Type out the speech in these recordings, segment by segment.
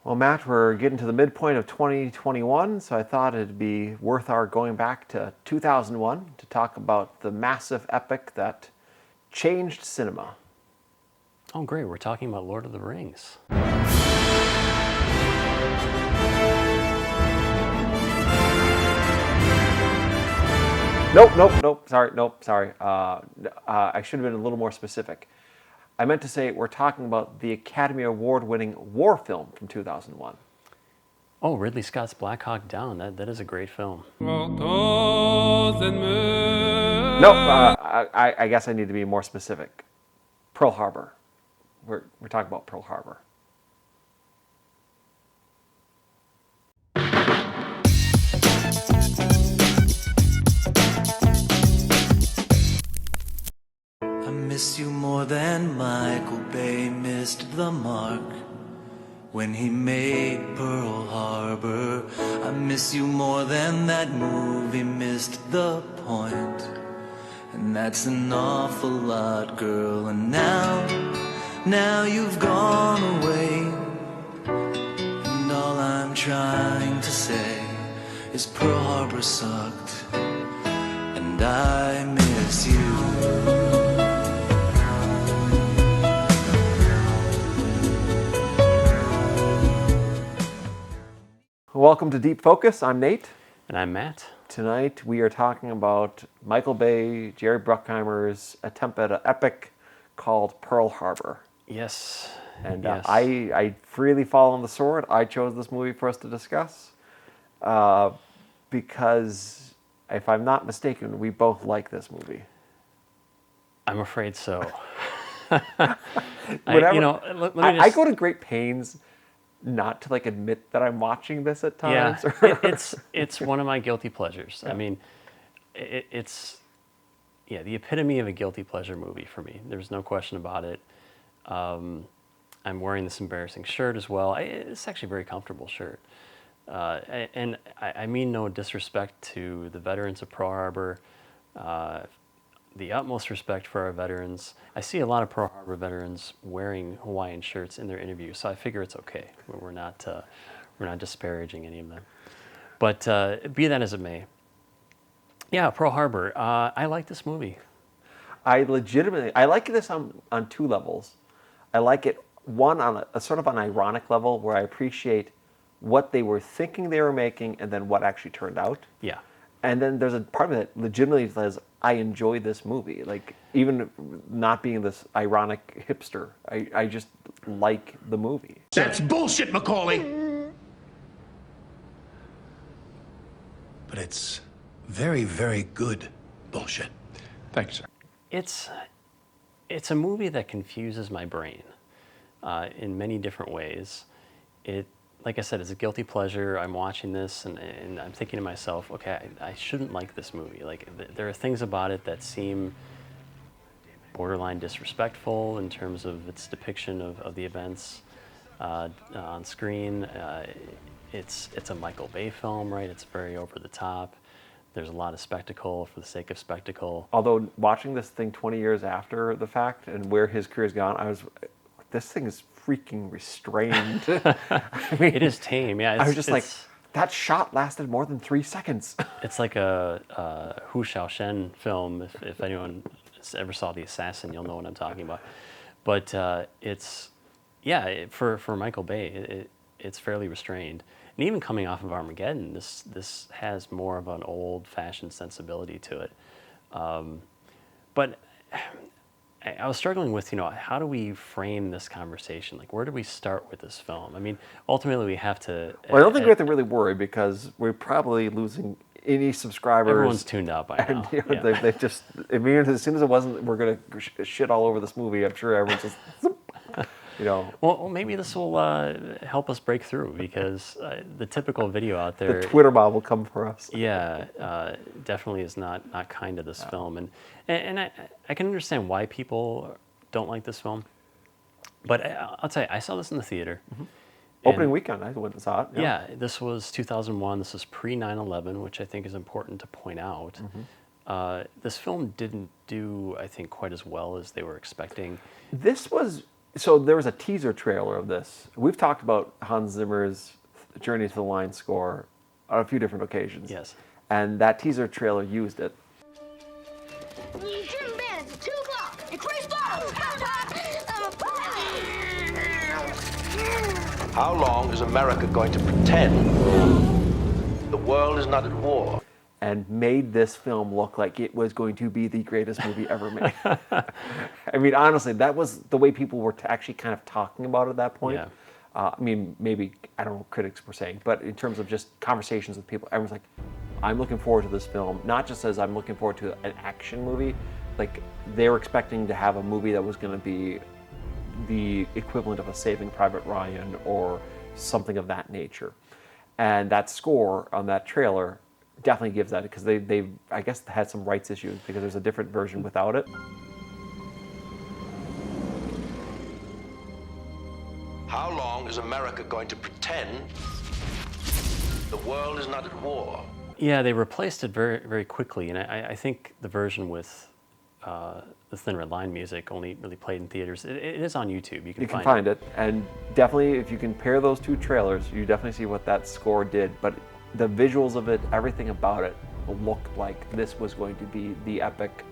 Well, Matt, we're getting to the midpoint of 2021, so I thought it'd be worth our going back to 2001 to talk about the massive epic that changed cinema. Oh, great. We're talking about Lord of the Rings. Nope. Sorry. I should have been a little more specific. I meant to say we're talking about the Academy Award-winning war film from 2001. Oh, Ridley Scott's Black Hawk Down. That is a great film. Nope, I guess I need to be more specific. Pearl Harbor. We're talking about Pearl Harbor. I miss you more than Michael Bay missed the mark when he made Pearl Harbor. I miss you more than that movie missed the point. And that's an awful lot, girl. And now you've gone away. And all I'm trying to say is Pearl Harbor sucked. And I miss you. Welcome to Deep Focus. I'm Nate. And I'm Matt. Tonight we are talking about Michael Bay, Jerry Bruckheimer's attempt at an epic called Pearl Harbor. Yes. And yes. I freely fall on the sword. I chose this movie for us to discuss because, if I'm not mistaken, we both like this movie. I'm afraid so. I go to great pains not to admit that I'm watching this at times. Yeah, it's one of my guilty pleasures. Yeah. I mean, it's the epitome of a guilty pleasure movie for me. There's no question about it. I'm wearing this embarrassing shirt as well. It's actually a very comfortable shirt. And I mean no disrespect to the veterans of Pearl Harbor. The utmost respect for our veterans. I see a lot of Pearl Harbor veterans wearing Hawaiian shirts in their interviews, so I figure it's okay. We're not disparaging any of them. But be that as it may, yeah, Pearl Harbor. I like this movie. I like this on two levels. I like it, one, on a sort of an ironic level where I appreciate what they were thinking they were making and then what actually turned out. Yeah. And then there's a part of it that legitimately says, I enjoy this movie. Even not being this ironic hipster, I just like the movie. That's bullshit, Macaulay! But it's very, very good bullshit. Thank you, sir. It's a movie that confuses my brain in many different ways. Like I said, it's a guilty pleasure. I'm watching this and I'm thinking to myself, okay, I shouldn't like this movie. There are things about it that seem borderline disrespectful in terms of its depiction of the events on screen. It's a Michael Bay film, right? It's very over the top. There's a lot of spectacle for the sake of spectacle. Although watching this thing 20 years after the fact and where his career's gone, this thing is freaking restrained. I mean, it is tame, yeah. I was just that shot lasted more than 3 seconds. It's like a Hu Shaoshen film. If anyone ever saw The Assassin, you'll know what I'm talking about. But for Michael Bay, it's fairly restrained. And even coming off of Armageddon, this has more of an old-fashioned sensibility to it. But I was struggling with, how do we frame this conversation? Where do we start with this film? I mean, ultimately we have to... Well, I don't think we have to really worry because we're probably losing any subscribers. Everyone's tuned out by now. And they just, as soon as it wasn't, we're going to shit all over this movie, I'm sure everyone's just... Well, maybe this will help us break through because the typical video out there... The Twitter mob will come for us. Yeah, definitely is not kind to this film. And I can understand why people don't like this film. But I'll tell you, I saw this in the theater. Mm-hmm. Opening weekend, I went and saw it. Yeah, this was 2001. This is pre-9/11, which I think is important to point out. Mm-hmm. This film didn't do, I think, quite as well as they were expecting. This was So there was a teaser trailer of this. We've talked about Hans Zimmer's Journey to the Lion score on a few different occasions. Yes. And that teaser trailer used it. How long is America going to pretend the world is not at war? And made this film look like it was going to be the greatest movie ever made. I mean, honestly, that was the way people were actually kind of talking about it at that point. Yeah. I mean, maybe, I don't know what critics were saying, but in terms of just conversations with people, everyone's like, I'm looking forward to this film, not just as I'm looking forward to an action movie, like they were expecting to have a movie that was going to be the equivalent of a Saving Private Ryan or something of that nature. And that score on that trailer definitely gives that, because they I guess had some rights issues because there's a different version without it. How long is America going to pretend the world is not at war? Yeah, they replaced it very, very quickly, and I think the version with the Thin Red Line music only really played in theaters. It is on YouTube. You can find it, and definitely if you compare those two trailers, you definitely see what that score did. But the visuals of it, everything about it, looked like this was going to be the epic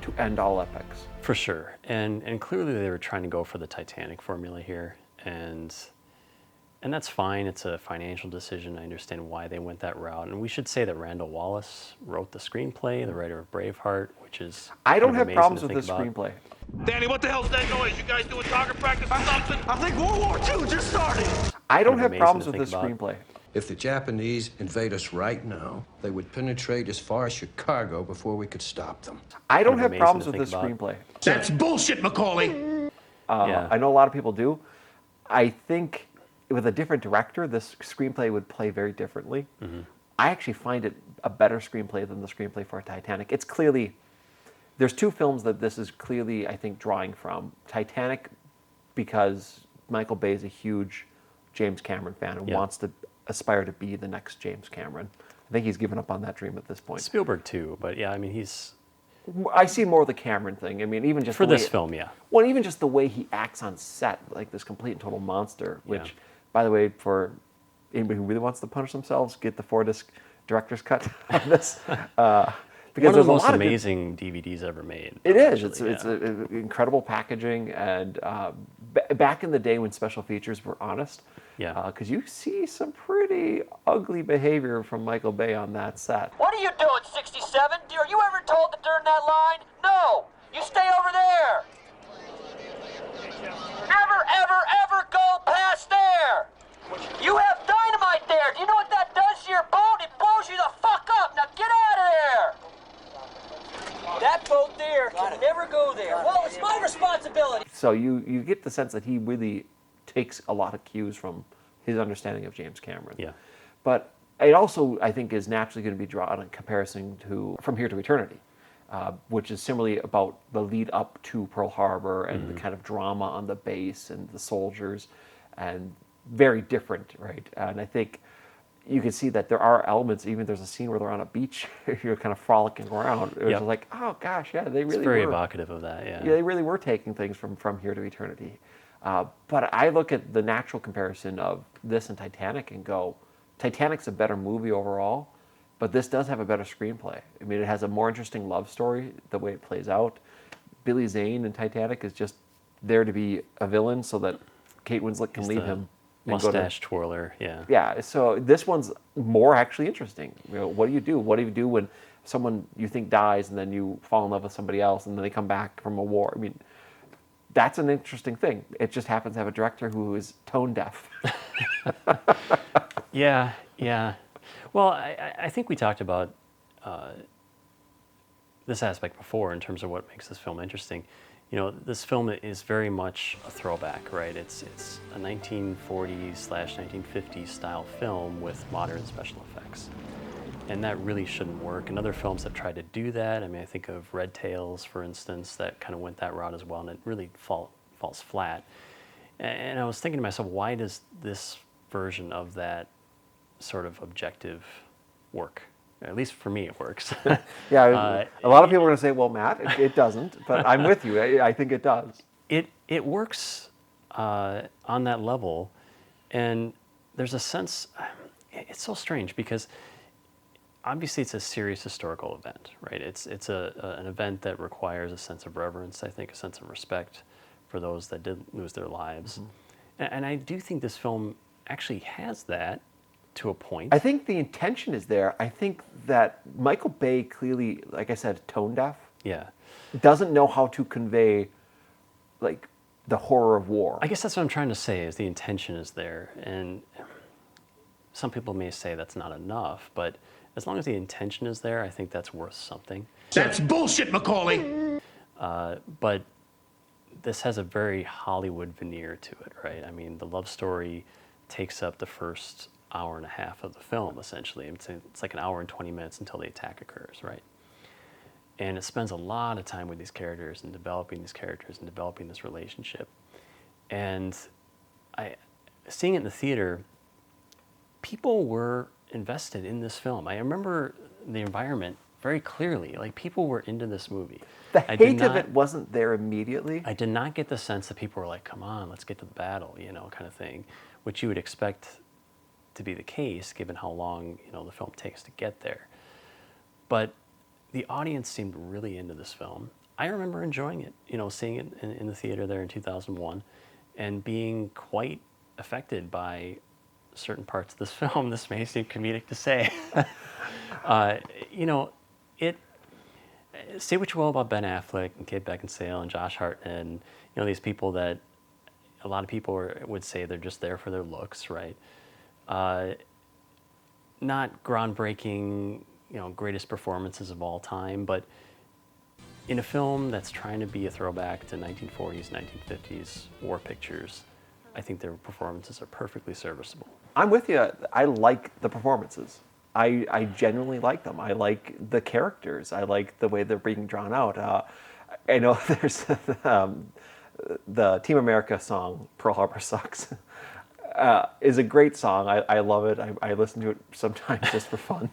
to end all epics. For sure, and clearly they were trying to go for the Titanic formula here, and that's fine. It's a financial decision. I understand why they went that route. And we should say that Randall Wallace wrote the screenplay, the writer of Braveheart, which is I don't kind of have amazing problems to with this think about. screenplay. Danny, what the hell's that noise? You guys doing target practice or something? I think World War II just started. I don't Kind of have amazing problems to with this think about. screenplay. If the Japanese invade us right now, they would penetrate as far as Chicago before we could stop them. I don't Kind of have amazing problems to with this think about. screenplay. That's bullshit, Macaulay. Yeah. I know a lot of people do. I think with a different director, this screenplay would play very differently. Mm-hmm. I actually find it a better screenplay than the screenplay for Titanic. It's clearly, there's two films that this is clearly, I think, drawing from. Titanic, because Michael Bay is a huge James Cameron fan and Yeah. wants to aspire to be the next James Cameron. I think he's given up on that dream at this point. Spielberg too, but yeah, I mean he's I see more of the Cameron thing. I mean, even just for the way this film, yeah. Well, even just the way he acts on set, like this complete and total monster, which, Yeah. by the way, for anybody who really wants to punish themselves, get the 4-disc director's cut on this. Because One of there's the a most lot of good- amazing DVDs ever made. It is. actually, It's yeah. incredible packaging, and back in the day when special features were honest, Yeah. because you see some pretty ugly behavior from Michael Bay on that set. What are you doing, 67? Are you ever told to turn that line? No! You stay over there! Never, ever, ever go past there! You have dynamite there! Do you know what that does to your boat? It blows you the fuck up! Now get out of there! That boat there can never go there. Well, it's my responsibility! So you get the sense that he really takes a lot of cues from his understanding of James Cameron. Yeah. But it also, I think, is naturally going to be drawn in comparison to From Here to Eternity, which is similarly about the lead up to Pearl Harbor and the kind of drama on the base and the soldiers, and very different, right? And I think you can see that there are elements, even there's a scene where they're on a beach, you're kind of frolicking around. It was Yep. like, oh gosh, yeah, they really It's very were. evocative of that, yeah. Yeah, they really were taking things from Here to Eternity. But I look at the natural comparison of this and Titanic and go, Titanic's a better movie overall, but this does have a better screenplay. I mean, it has a more interesting love story, the way it plays out. Billy Zane in Titanic is just there to be a villain so that Kate Winslet can He's leave the him. And go to- Mustache twirler, yeah. yeah, so this one's more actually interesting. You know, what do you do? What do you do when someone you think dies and then you fall in love with somebody else and then they come back from a war? I mean, that's an interesting thing. It just happens to have a director who is tone deaf. Yeah, yeah. Well, I think we talked about this aspect before in terms of what makes this film interesting. You know, this film is very much a throwback, right? It's a 1940s/1950s style film with modern special effects. And that really shouldn't work. And other films have tried to do that. I mean, I think of Red Tails, for instance, that kind of went that route as well, and it really falls flat. And I was thinking to myself, why does this version of that sort of objective work? At least for me, it works. Yeah, a lot of people are going to say, well, Matt, it doesn't. But I'm with you. I think it does. It works on that level. And there's a sense, it's so strange because obviously it's a serious historical event, right? It's an event that requires a sense of reverence, I think, a sense of respect for those that did lose their lives. And I do think this film actually has that to a point. I think the intention is there. I think that Michael Bay clearly, like I said, tone deaf. Yeah. Doesn't know how to convey, like, the horror of war. I guess that's what I'm trying to say, is the intention is there. And some people may say that's not enough, but as long as the intention is there, I think that's worth something. That's bullshit, Macaulay! But this has a very Hollywood veneer to it, right? I mean, the love story takes up the first hour and a half of the film, essentially. It's like an hour and 20 minutes until the attack occurs, right? And it spends a lot of time with these characters and developing these characters and developing this relationship. And seeing it in the theater, people were invested in this film. I remember the environment very clearly. Like, people were into this movie. The hate of it wasn't there immediately. I did not get the sense that people were like, come on, let's get to the battle, kind of thing, which you would expect to be the case given how long, the film takes to get there. But the audience seemed really into this film. I remember enjoying it, seeing it in the theater there in 2001 and being quite affected by certain parts of this film. This may seem comedic to say. Say what you will about Ben Affleck and Kate Beckinsale and Josh Hartnett, and these people that a lot of people would say they're just there for their looks, right? Not groundbreaking, greatest performances of all time, but in a film that's trying to be a throwback to 1940s, 1950s war pictures, I think their performances are perfectly serviceable. I'm with you. I like the performances. I genuinely like them. I like the characters. I like the way they're being drawn out. I know there's the Team America song, Pearl Harbor Sucks, is a great song. I love it. I listen to it sometimes just for fun.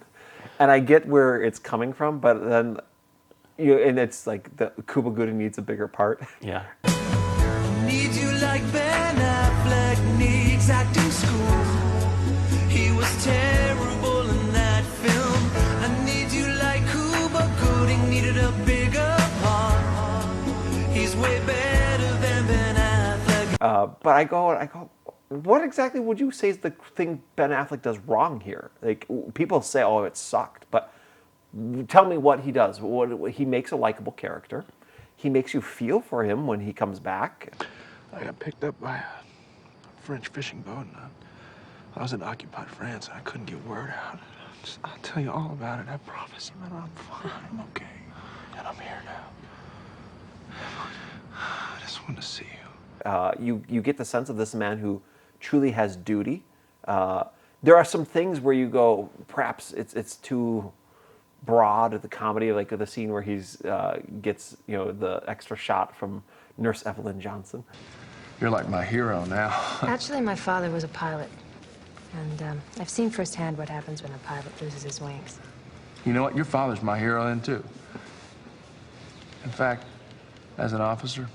And I get where it's coming from, but then, and it's like the Cuba Gooding needs a bigger part. Yeah. Need you like Ben Affleck needs acting school. He was terrible in that film. I need you like Cuba Gooding needed a bigger part. He's way better than Ben Affleck. But I go, what exactly would you say is the thing Ben Affleck does wrong here? Like, people say, oh, it sucked, but tell me what he does. He makes a likable character. He makes you feel for him when he comes back. I got picked up by a French fishing boat, and I was in occupied France, and I couldn't get word out. I'll tell you all about it, I promise. I'm fine, I'm okay. And I'm here now. I just want to see you. You get the sense of this man who truly has duty. There are some things where you go, perhaps it's too broad, the comedy, like the scene where he's gets the extra shot from Nurse Evelyn Johnson. You're like my hero now. Actually, my father was a pilot, and I've seen firsthand what happens when a pilot loses his wings. You know what? Your father's my hero then, too. In fact, as an officer,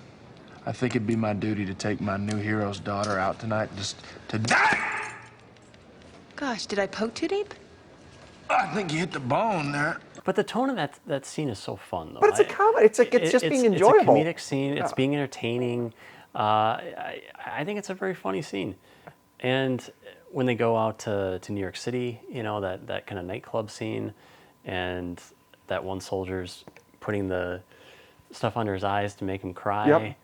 I think it'd be my duty to take my new hero's daughter out tonight just to die! Gosh, did I poke too deep? I think you hit the bone there. But the tone of that scene is so fun, though. But it's a comedy. It's just being enjoyable. It's a comedic scene. It's being entertaining. I think it's a very funny scene. And when they go out to New York City, that kind of nightclub scene, and that one soldier's putting the stuff under his eyes to make him cry. Yep.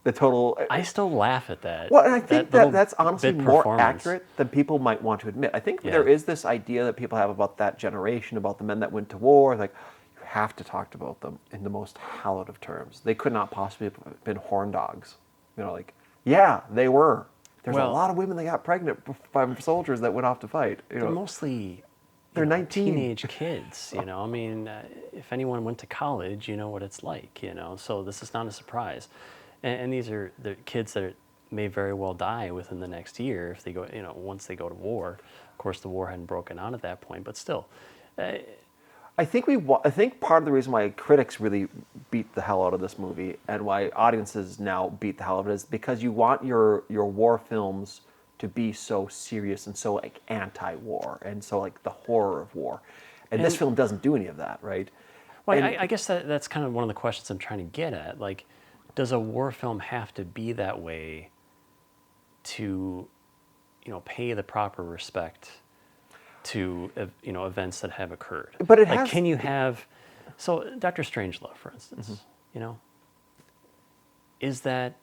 The total. I still laugh at that. Well, and I think that's honestly bit more performance. accurate than people might want to admit. I think Yeah. there is this idea that people have about that generation, about the men that went to war. Like, you have to talk about them in the most hallowed of terms. They could not possibly have been horn dogs. Yeah, they were. There's a lot of women that got pregnant by soldiers that went off to fight. They're mostly they're 19. teenage kids. I mean, if anyone went to college, you know what it's like. So this is not a surprise. And these are the kids that may very well die within the next year if they go, once they go to war. Of course, the war hadn't broken out at that point, but still. I think I think part of the reason why critics really beat the hell out of this movie and why audiences now beat the hell out of it is because you want your war films to be so serious and so like anti-war and so like the horror of war, and this film doesn't do any of that, right? Well, And- I guess that's kind of one of the questions I'm trying to get at. Like, does a war film have to be that way to, pay the proper respect to, events that have occurred? But it like, has- can you have, so Dr. Strangelove, for instance, is that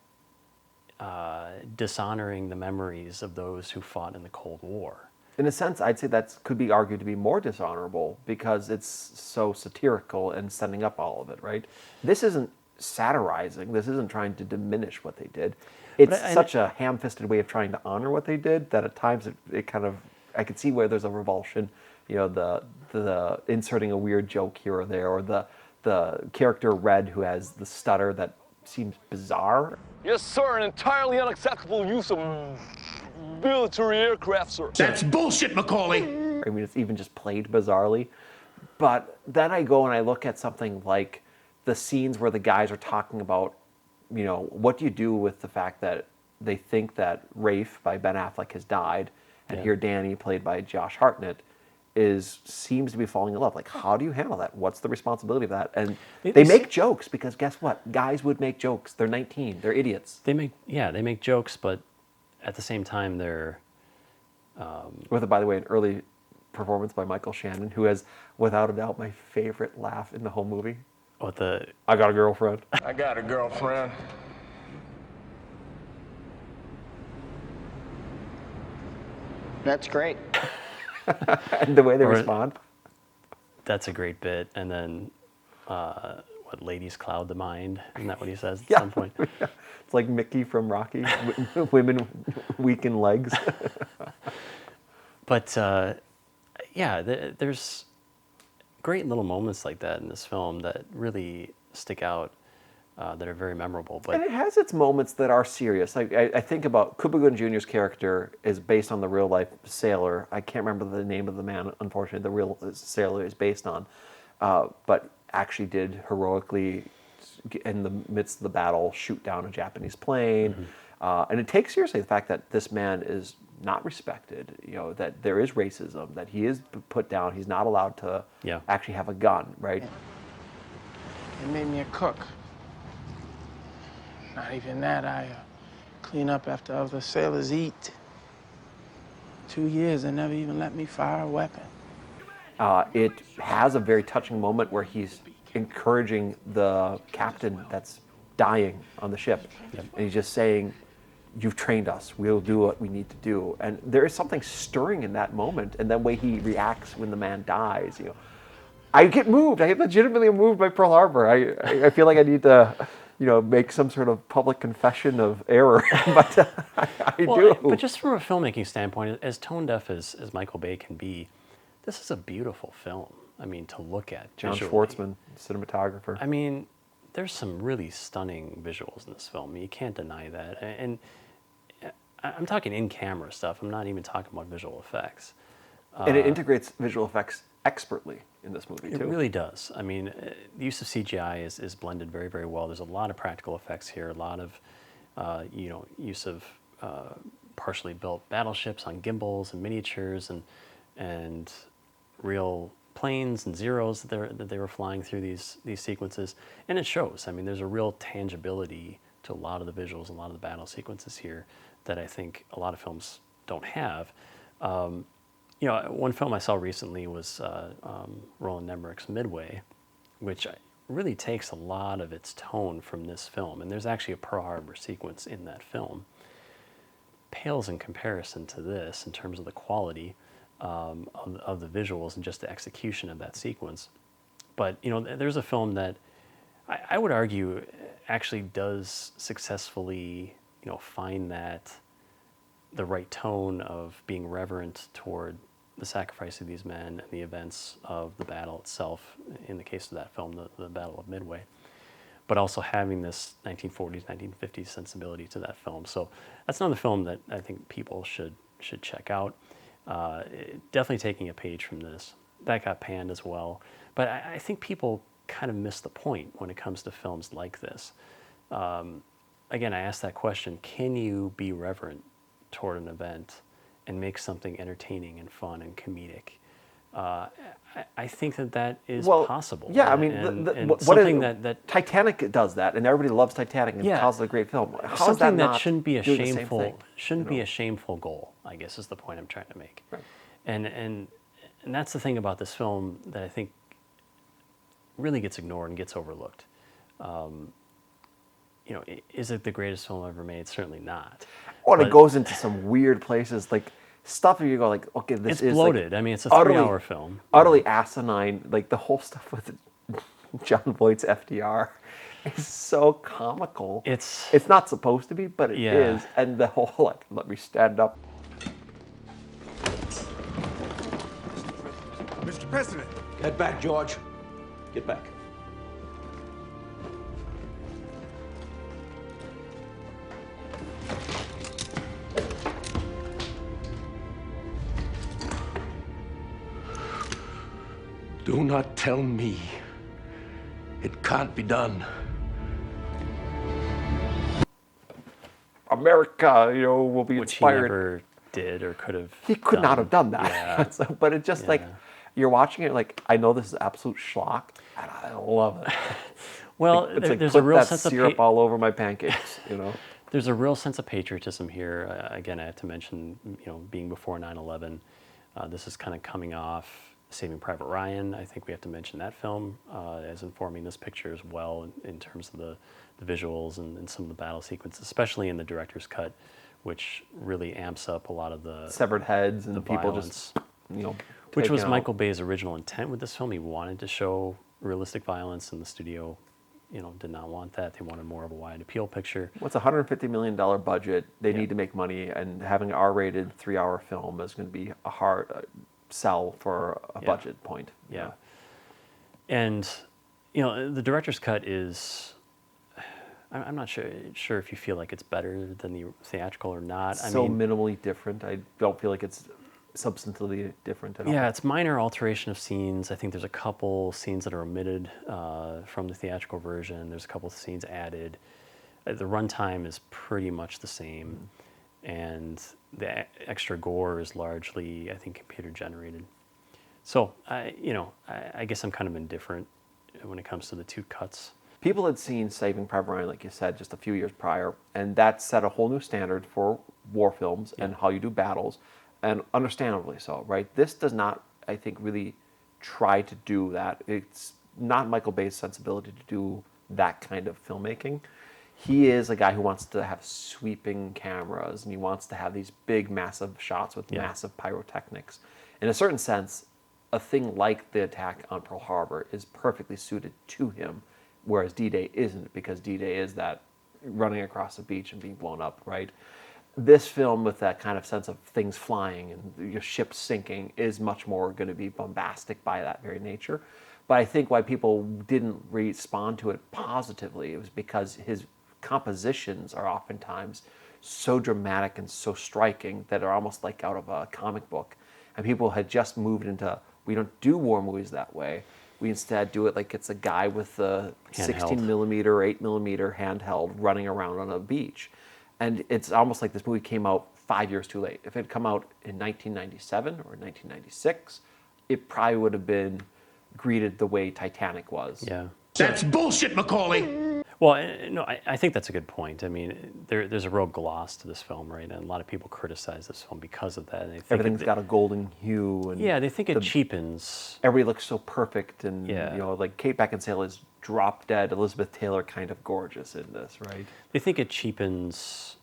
dishonoring the memories of those who fought in the Cold War? In a sense, I'd say that could be argued to be more dishonorable because it's so satirical and setting up all of it, right? This isn't satirizing. This isn't trying to diminish what they did. It's such a ham-fisted way of trying to honor what they did that at times it kind of, I could see where there's a revulsion, the inserting a weird joke here or there, or the character Red who has the stutter that seems bizarre. Yes, sir, an entirely unacceptable use of military aircraft, sir. That's bullshit, Macaulay. I mean, it's even just played bizarrely. But then I go and I look at something like the scenes where the guys are talking about, what do you do with the fact that they think that Rafe by Ben Affleck has died, and here Danny, played by Josh Hartnett, seems to be falling in love. Like, how do you handle that? What's the responsibility of that? And they make jokes because guess what? Guys would make jokes. They're 19. They're idiots. They make jokes, but at the same time, they're... With, by the way, an early performance by Michael Shannon, who has, without a doubt, my favorite laugh in the whole movie. I got a girlfriend. I got a girlfriend. That's great. And the way they respond. That's a great bit. And then, ladies cloud the mind? Isn't that what he says at some point? It's like Mickey from Rocky. Women weaken legs. But, there's great little moments like that in this film that really stick out, that are very memorable. But And it has its moments that are serious. I think about Cuba Gooding Jr.'s character is based on the real life sailor. I can't remember the name of the man, unfortunately, the real sailor is based on, but actually did heroically, in the midst of the battle, shoot down a Japanese plane. And it takes seriously the fact that this man is not respected, that there is racism, that he is put down, he's not allowed to actually have a gun, right? They made me a cook. Not even that, I clean up after other sailors eat. 2 years, they never even let me fire a weapon. It has a very touching moment where he's encouraging the captain that's dying on the ship. And he's just saying, you've trained us, we'll do what we need to do. And there is something stirring in that moment, and the way he reacts when the man dies. I get moved. I legitimately am moved by Pearl Harbor. I feel like I need to, make some sort of public confession of error, but I do. But just from a filmmaking standpoint, as tone deaf as Michael Bay can be, this is a beautiful film. I mean, to look at. John visually. Schwartzman, cinematographer. I mean, there's some really stunning visuals in this film. You can't deny that. And I'm talking in-camera stuff. I'm not even talking about visual effects. And it integrates visual effects expertly in this movie, too. It really does. I mean, the use of CGI is blended very, very well. There's a lot of practical effects here, a lot of, use of partially built battleships on gimbals and miniatures and real planes and Zeros that they were flying through these sequences. And it shows. I mean, there's a real tangibility to a lot of the visuals, a lot of the battle sequences here that I think a lot of films don't have. One film I saw recently was Roland Emmerich's Midway, which really takes a lot of its tone from this film. And there's actually a Pearl Harbor sequence in that film. Pales in comparison to this in terms of the quality of the visuals and just the execution of that sequence. But, there's a film that I would argue actually does successfully, find that the right tone of being reverent toward the sacrifice of these men and the events of the battle itself, in the case of that film, the Battle of Midway, but also having this 1940s, 1950s sensibility to that film. So that's another film that I think people should check out. Definitely taking a page from this. that got panned as well. But I think people kind of miss the point when it comes to films like this. Again, I asked that question, can you be reverent toward an event and make something entertaining and fun and comedic? I think that is possible. Yeah, I mean, and what something is, that Titanic does that, and everybody loves Titanic and calls it a great film. How is something that that not shouldn't be a doing the same shameful thing, shouldn't be a shameful goal, I guess is the point I'm trying to make. Right. And that's the thing about this film that I think really gets ignored and gets overlooked. You know, is it the greatest film ever made? Certainly not. Or it goes into some weird places, like stuff where you go like, okay, this it's is bloated. Like, I mean, it's a 3-hour film. Utterly asinine. Like the whole stuff with John Voight's FDR is so comical. It's not supposed to be, but it is. And the whole like, let me stand up. Mr. President. Get back, George. Get back. Do not tell me it can't be done. America, you know, will be Which inspired. he never did or could have. He could not have done that. Yeah. So, but it's just like you're watching it, like I know this is absolute schlock, and I love it. Well, it's like there's put a real that sense syrup of all over my pancakes, you know. There's a real sense of patriotism here. Again, I have to mention, you know, being before 9/11, this is kind of coming off Saving Private Ryan. I think we have to mention that film as informing this picture as well in terms of the visuals and some of the battle sequences, especially in the director's cut, which really amps up a lot of the severed heads and the people violence, just, you know, which was taken out. Michael Bay's original intent with this film. He wanted to show realistic violence, and the studio, you know, did not want that. They wanted more of a wide appeal picture. What's $150 million budget? They need to make money, and having an R-rated 3-hour film is going to be a hard sell for a budget point. Yeah. And, you know, the director's cut is, I'm not sure if you feel like it's better than the theatrical or not. So minimally different. I don't feel like it's substantively different at all. Yeah, it's minor alteration of scenes. I think there's a couple scenes that are omitted from the theatrical version. There's a couple of scenes added. The runtime is pretty much the same, and the extra gore is largely, I think, computer generated. So, I guess I'm kind of indifferent when it comes to the two cuts. People had seen Saving Private Ryan, like you said, just a few years prior, and that set a whole new standard for war films and how you do battles, and understandably so, right? This does not, I think, really try to do that. It's not Michael Bay's sensibility to do that kind of filmmaking. He is a guy who wants to have sweeping cameras, and he wants to have these big, massive shots with massive pyrotechnics. In a certain sense, a thing like the attack on Pearl Harbor is perfectly suited to him, whereas D-Day isn't, because D-Day is that running across the beach and being blown up, right? This film, with that kind of sense of things flying and your ship sinking, is much more going to be bombastic by that very nature. But I think why people didn't respond to it positively, it was because his compositions are oftentimes so dramatic and so striking that are almost like out of a comic book. And people had just moved into, we don't do war movies that way. We instead do it like it's a guy with a 16 millimeter or 8 millimeter handheld running around on a beach. And it's almost like this movie came out 5 years too late. If it had come out in 1997 or 1996, it probably would have been greeted the way Titanic was. Yeah. That's bullshit, Macaulay! Well, no, I think that's a good point. I mean, there's a real gloss to this film, right? And a lot of people criticize this film because of that. And they think everything's got a golden hue. And they think it cheapens. Everybody looks so perfect. And, you know, like Kate Beckinsale is drop dead Elizabeth Taylor kind of gorgeous in this, right? They think it cheapens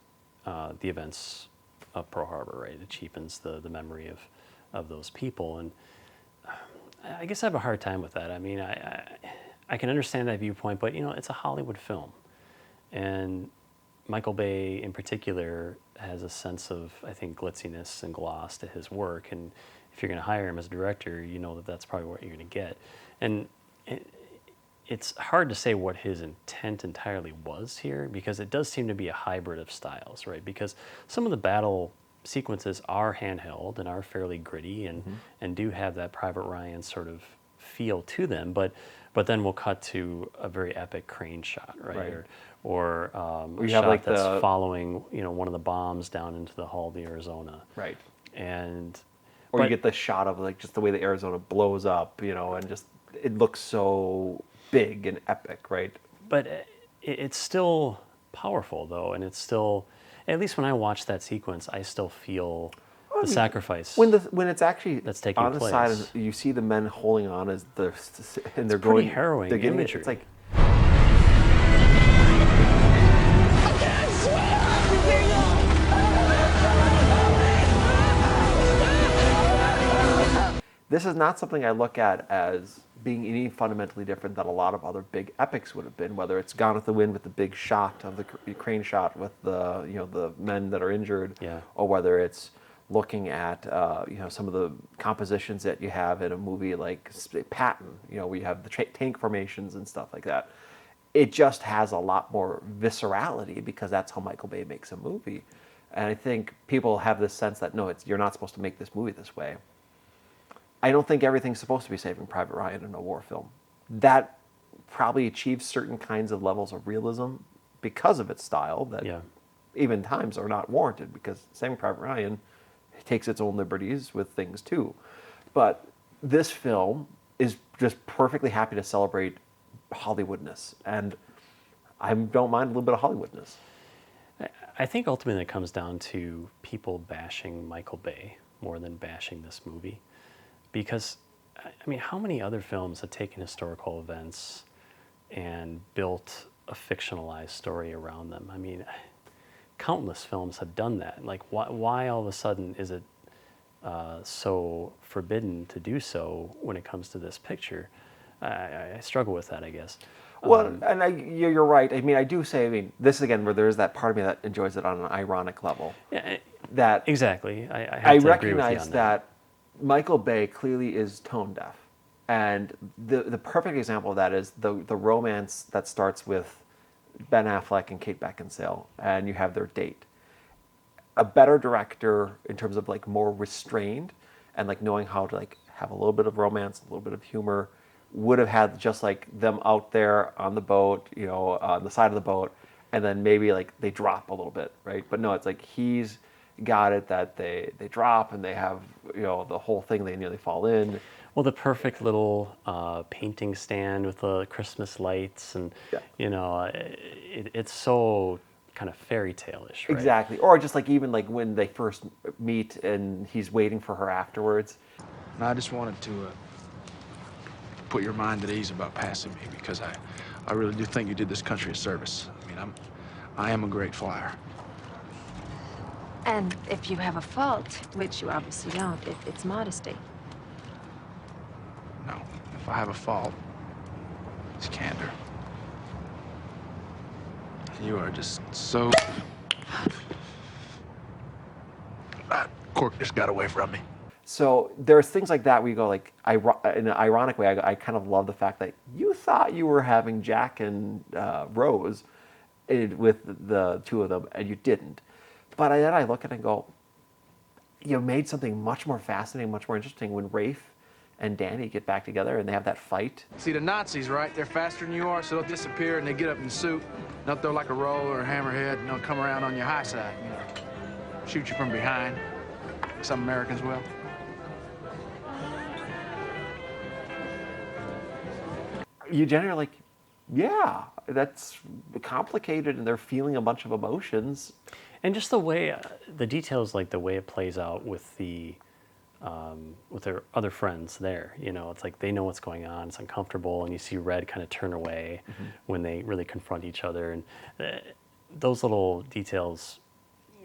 the events of Pearl Harbor, right? It cheapens the memory of those people. And I guess I have a hard time with that. I mean, I can understand that viewpoint, but, you know, it's a Hollywood film. And Michael Bay, in particular, has a sense of, I think, glitziness and gloss to his work. And if you're going to hire him as a director, you know that that's probably what you're going to get. And it's hard to say what his intent entirely was here, because it does seem to be a hybrid of styles, right? Because some of the battle sequences are handheld and are fairly gritty and do have that Private Ryan sort of feel to them, but then we'll cut to a very epic crane shot, right? Right. Or a you shot have, like, that's the- following, one of the bombs down into the hull of the Arizona. Right. And Or you get the shot of like just the way the Arizona blows up, and just it looks so big and epic, right? But it's still powerful though, and it's still, at least when I watch that sequence, I still feel the sacrifice When it's actually that's taking on the place. side, and you see the men holding on as and they're pretty going harrowing They're getting imagery. it's like this is not something I look at as being any fundamentally different than a lot of other big epics would have been, whether it's Gone with the Wind with the big shot of the crane shot with the the men that are injured, or whether it's looking at some of the compositions that you have in a movie like Patton, where you have the tank formations and stuff like that. It just has a lot more viscerality because that's how Michael Bay makes a movie. And I think people have this sense that no, you're not supposed to make this movie this way. I don't think everything's supposed to be Saving Private Ryan in a war film. That probably achieves certain kinds of levels of realism because of its style that even times are not warranted, because Saving Private Ryan takes its own liberties with things too. But this film is just perfectly happy to celebrate Hollywoodness, and I don't mind a little bit of Hollywoodness. I think ultimately it comes down to people bashing Michael Bay more than bashing this movie. Because, I mean, how many other films have taken historical events and built a fictionalized story around them? I mean, countless films have done that. Like, why all of a sudden is it so forbidden to do so when it comes to this picture? I struggle with that, I guess. Well, and you're right. I mean, I do say, this is again where there is that part of me that enjoys it on an ironic level. Yeah, that exactly. I have to agree with recognize you on that Michael Bay clearly is tone deaf, and the perfect example of that is the romance that starts with Ben Affleck and Kate Beckinsale, and you have their date. A better director in terms of like more restrained and like knowing how to like have a little bit of romance, a little bit of humor, would have had just like them out there on the boat, on the side of the boat, and then maybe like they drop a little bit, right? But no, it's like he's got it that they drop and they have the whole thing, they nearly fall in. Well, the perfect little painting stand with the Christmas lights, and it's so kind of fairy tale-ish, right? Exactly. Or just like even like when they first meet and he's waiting for her afterwards. And I just wanted to put your mind at ease about passing me, because I really do think you did this country a service. I mean, I am a great flyer. And if you have a fault, which you obviously don't, it's modesty. No, if I have a fault, it's candor. You are just so... That cork just got away from me. So there's things like that where you go like, in an ironic way, I kind of love the fact that you thought you were having Jack and Rose with the two of them, and you didn't. But then I look at it and go, you made something much more fascinating, much more interesting when Rafe and Danny get back together and they have that fight. See, the Nazis, right? They're faster than you are, so they'll disappear and they get up in suit. They'll throw like a roll or a hammerhead, and they'll come around on your high side, shoot you from behind, like some Americans will. You generally like, yeah, that's complicated, and they're feeling a bunch of emotions. And just the way, the details, like the way it plays out with their other friends there, it's like they know what's going on, it's uncomfortable, and you see Red kind of turn away when they really confront each other, and those little details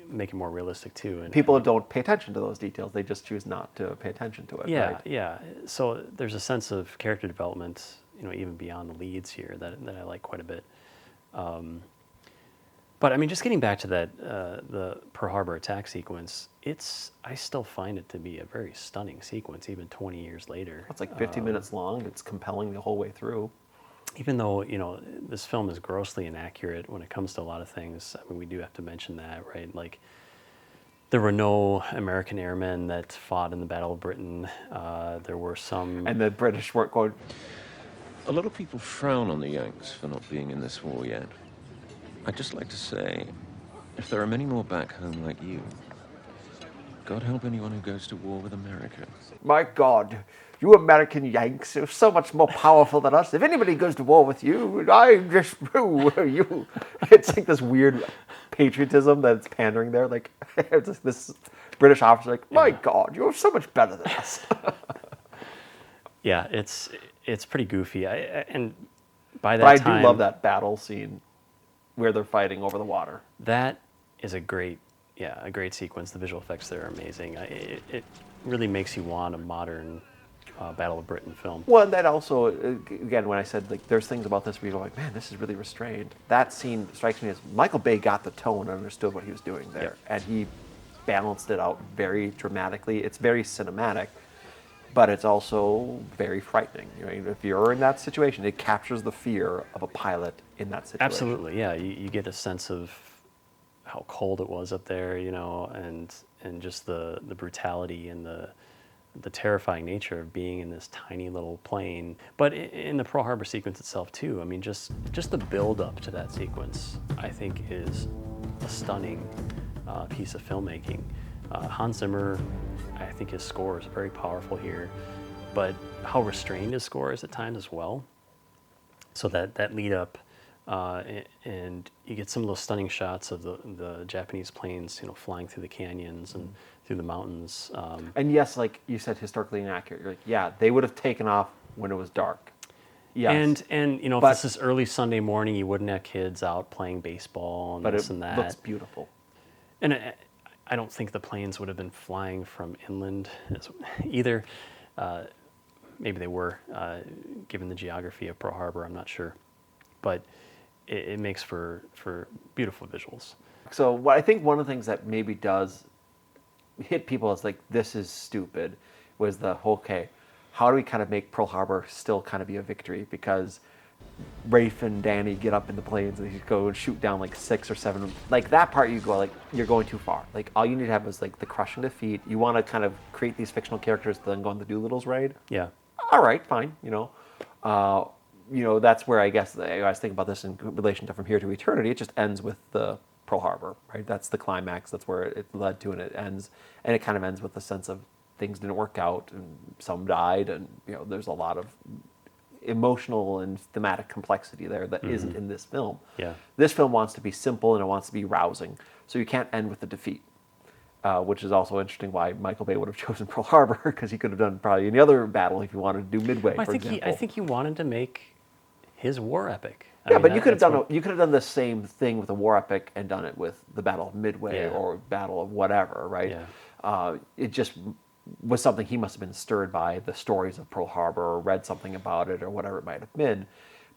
make it more realistic too. And people don't pay attention to those details, they just choose not to pay attention to it. Yeah, right? yeah. So there's a sense of character development, even beyond the leads here that I like quite a bit. But I mean, just getting back to that, the Pearl Harbor attack sequence, I still find it to be a very stunning sequence, even 20 years later. It's like 50 minutes long. It's compelling the whole way through. Even though, this film is grossly inaccurate when it comes to a lot of things, I mean, we do have to mention that, right? Like, There were no American airmen that fought in the Battle of Britain. There were some... And the British weren't going... A lot of people frown on the Yanks for not being in this war yet. I'd just like to say, if there are many more back home like you, God help anyone who goes to war with America. My God, you American Yanks are so much more powerful than us. If anybody goes to war with you, I'm just you. It's like this weird patriotism that's pandering there. Like it's like this British officer, like, my God, you're so much better than us. Yeah, it's pretty goofy. And by But I that time, do love that battle scene where they're fighting over the water. That is a great sequence. The visual effects there are amazing. It really makes you want a modern Battle of Britain film. Well, and that also, again, when I said, like, there's things about this where you go like, man, this is really restrained. That scene strikes me as Michael Bay got the tone and understood what he was doing there. Yep. And he balanced it out very dramatically. It's very cinematic, but it's also very frightening. You know, if you're in that situation, it captures the fear of a pilot in that situation. Absolutely, yeah. You get a sense of how cold it was up there, you know, and just the brutality and the terrifying nature of being in this tiny little plane. But in the Pearl Harbor sequence itself too, I mean, just the build up to that sequence, I think, is a stunning piece of filmmaking. Hans Zimmer, I think his score is very powerful here, but how restrained his score is at times as well. So that lead up, and you get some of those stunning shots of the Japanese planes, you know, flying through the canyons and through the mountains. And yes, like you said, historically inaccurate. You're like, yeah, they would have taken off when it was dark. Yes. And you know, if this is early Sunday morning, you wouldn't have kids out playing baseball and this and that. But it looks beautiful. And I don't think the planes would have been flying from inland either. Maybe they were, given the geography of Pearl Harbor, I'm not sure. But it makes for beautiful visuals. So what I think one of the things that maybe does hit people is like, this is stupid, was the whole, okay, how do we kind of make Pearl Harbor still kind of be a victory? Because Rafe and Danny get up in the planes and they go and shoot down like 6 or 7. Like that part you go like, you're going too far. Like all you need to have is like the crushing defeat. You want to kind of create these fictional characters to then go on the Doolittle's raid. Yeah. All right, fine, you know, that's where I guess I was thinking about this in relation to From Here to Eternity. It just ends with the Pearl Harbor, right? That's the climax. That's where it led to, and it ends. And it kind of ends with the sense of things didn't work out, and some died, and you know, there's a lot of emotional and thematic complexity there that isn't in this film. Yeah. This film wants to be simple and it wants to be rousing, so you can't end with the defeat. Which is also interesting why Michael Bay would have chosen Pearl Harbor, because he could have done probably any other battle if he wanted to do Midway, for example. I think he wanted to make his war epic. Yeah, but you could have done the same thing with a war epic and done it with the Battle of Midway or Battle of whatever, right? Yeah. It just was something he must have been stirred by, the stories of Pearl Harbor, or read something about it, or whatever it might have been.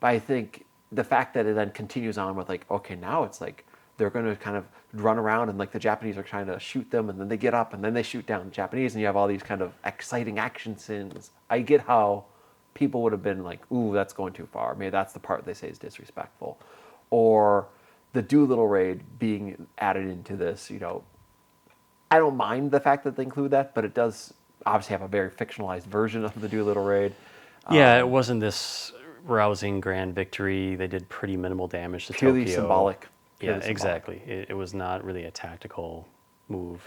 But I think the fact that it then continues on with like, okay, now it's like they're going to kind of run around and like the Japanese are trying to shoot them, and then they get up and then they shoot down the Japanese, and you have all these kind of exciting action scenes. I get how people would have been like, ooh, that's going too far. Maybe that's the part they say is disrespectful. Or the Doolittle raid being added into this, you know, I don't mind the fact that they include that, but it does obviously have a very fictionalized version of the Doolittle raid. Yeah, it wasn't this rousing grand victory. They did pretty minimal damage to purely Tokyo. Symbolic. Yeah, exactly. It was not really a tactical move.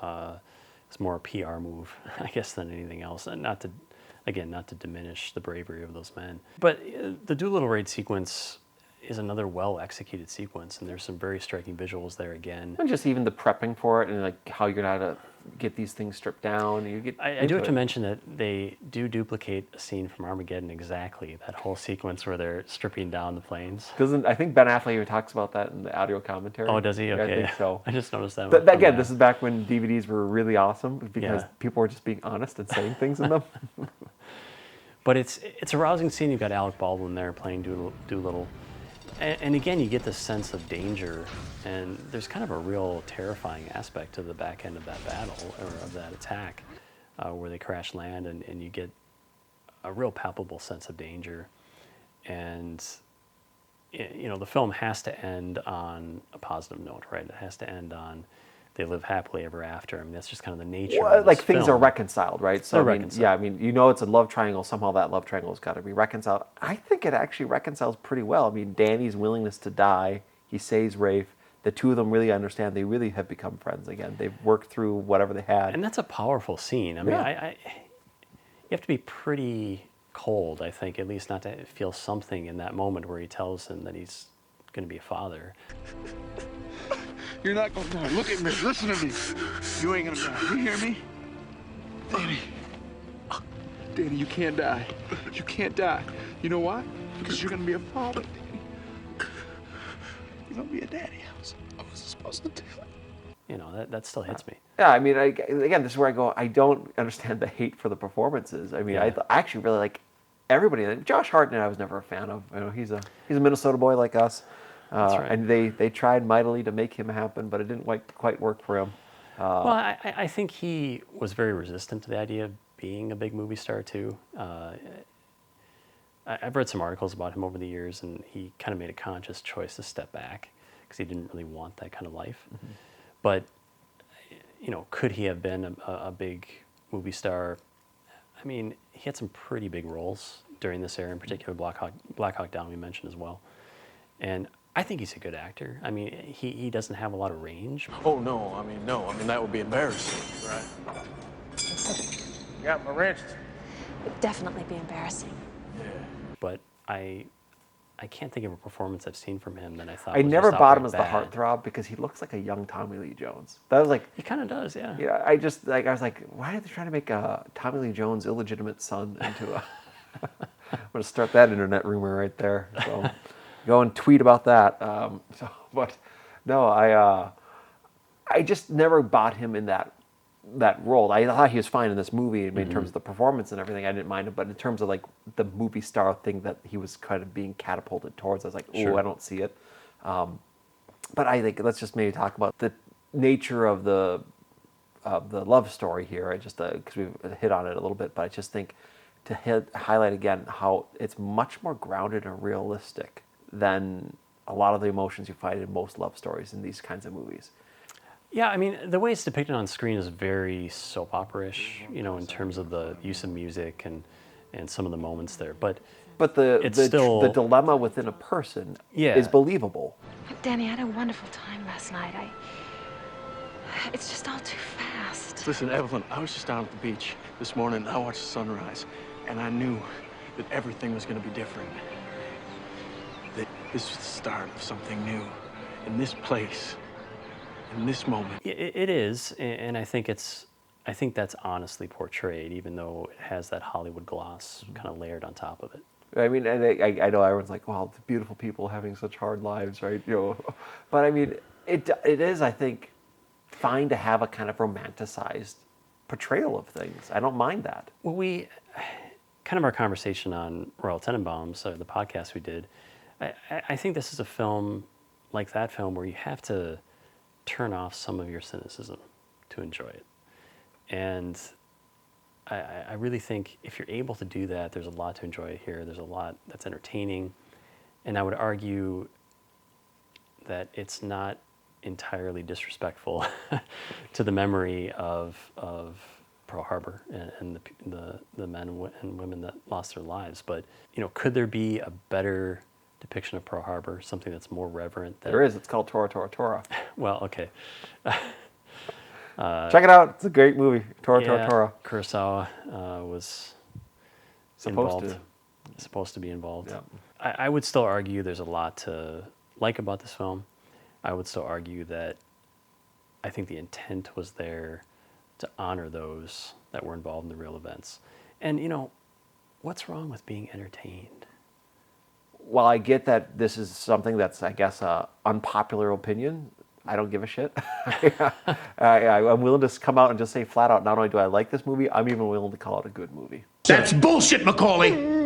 It's more a PR move, I guess, than anything else. And not to diminish the bravery of those men. But the Doolittle raid sequence is another well-executed sequence, and there's some very striking visuals there again. And just even the prepping for it, and like how you're going to get these things stripped down. I do have to mention that they do duplicate a scene from Armageddon exactly, that whole sequence where they're stripping down the planes. I think Ben Affleck even talks about that in the audio commentary. Oh, does he? Okay. I think so. I just noticed that. Again, this is back when DVDs were really awesome, because people were just being honest and saying things in them. But it's a rousing scene. You've got Alec Baldwin there playing Doolittle. And again, you get this sense of danger, and there's kind of a real terrifying aspect to the back end of that battle, or of that attack, where they crash land, and you get a real palpable sense of danger. And, you know, the film has to end on a positive note, right? It has to end on they live happily ever after. I mean, that's just kind of the nature Well, of like this things film. are reconciled, right? So They're I mean, reconciled. yeah, I mean, you know, it's a love triangle. Somehow that love triangle's got to be reconciled. I think it actually reconciles pretty well. I mean, Danny's willingness to die, he saves Rafe. The two of them really understand. They really have become friends again. They've worked through whatever they had. And that's a powerful scene. I mean, Yeah. you have to be pretty cold, I think, at least not to feel something in that moment where he tells him that he's going to be a father. You're not gonna die. Look at me. Listen to me. You ain't gonna die. You hear me? Danny. Danny, you can't die. You can't die. You know why? Because you're gonna be a father, Danny. You're gonna be a daddy. I was supposed to do it. You know, that still hits me. Yeah, I mean, again, this is where I go, I don't understand the hate for the performances. I mean, I actually really like everybody. Josh Hartnett I was never a fan of. You know, he's a Minnesota boy like us. That's right. And they tried mightily to make him happen, but it didn't quite work for him. Well, I think he was very resistant to the idea of being a big movie star, too. I've read some articles about him over the years, and he kind of made a conscious choice to step back because he didn't really want that kind of life. Mm-hmm. But, you know, could he have been a big movie star? I mean, he had some pretty big roles during this era, in particular Black Hawk Down we mentioned as well. And I think he's a good actor. I mean, he doesn't have a lot of range. Oh, no. I mean, that would be embarrassing. Right. Yeah, my wrench. It'd definitely be embarrassing. But I can't think of a performance I've seen from him that I thought I was never just bought him outright as the bad. heartthrob because he looks like a young Tommy Lee Jones. That was like... He kind of does, yeah. Yeah, I was like, why are they trying to make Tommy Lee Jones' illegitimate son into a... I'm going to start that internet rumor right there. So go and tweet about that. But no, I just never bought him in that role. I thought he was fine in this movie in terms of the performance and everything. I didn't mind it, but in terms of like the movie star thing that he was kind of being catapulted towards, I was like, oh, Sure. I don't see it. But I think let's just maybe talk about the nature of the love story here. I just because we've hit on it a little bit, but I just think to highlight again how it's much more grounded and realistic than a lot of the emotions you find in most love stories in these kinds of movies. Yeah, I mean, the way it's depicted on screen is very soap opera-ish, you know, in terms of the use of music and some of the moments there. But the dilemma within a person is believable. Danny, I had a wonderful time last night. It's just all too fast. Listen, Evelyn, I was just down at the beach this morning and I watched the sunrise, and I knew that everything was going to be different. That this was the start of something new in this place. In this moment. It is, and I think that's honestly portrayed, even though it has that Hollywood gloss kind of layered on top of it. I mean, and I know everyone's like, "Wow, the beautiful people having such hard lives," right? You know, but I mean, it is, I think, fine to have a kind of romanticized portrayal of things. I don't mind that. Well, we kind of our conversation on Royal Tenenbaums, the podcast we did. I think this is a film like that film where you have to turn off some of your cynicism to enjoy it. And I really think if you're able to do that, there's a lot to enjoy here. There's a lot that's entertaining. And I would argue that it's not entirely disrespectful to the memory of Pearl Harbor and the men and women that lost their lives. But, you know, could there be a better depiction of Pearl Harbor, something that's more reverent? There is. It's called Tora Tora Tora. Well, okay. Check it out. It's a great movie. Tora Tora Tora. Kurosawa was supposed to be involved. Yeah. I would still argue there's a lot to like about this film. I would still argue that I think the intent was there to honor those that were involved in the real events. And, you know, what's wrong with being entertained? Well, I get that this is something that's, I guess, an unpopular opinion. I don't give a shit. I'm willing to come out and just say flat out, not only do I like this movie, I'm even willing to call it a good movie. That's bullshit, Macaulay!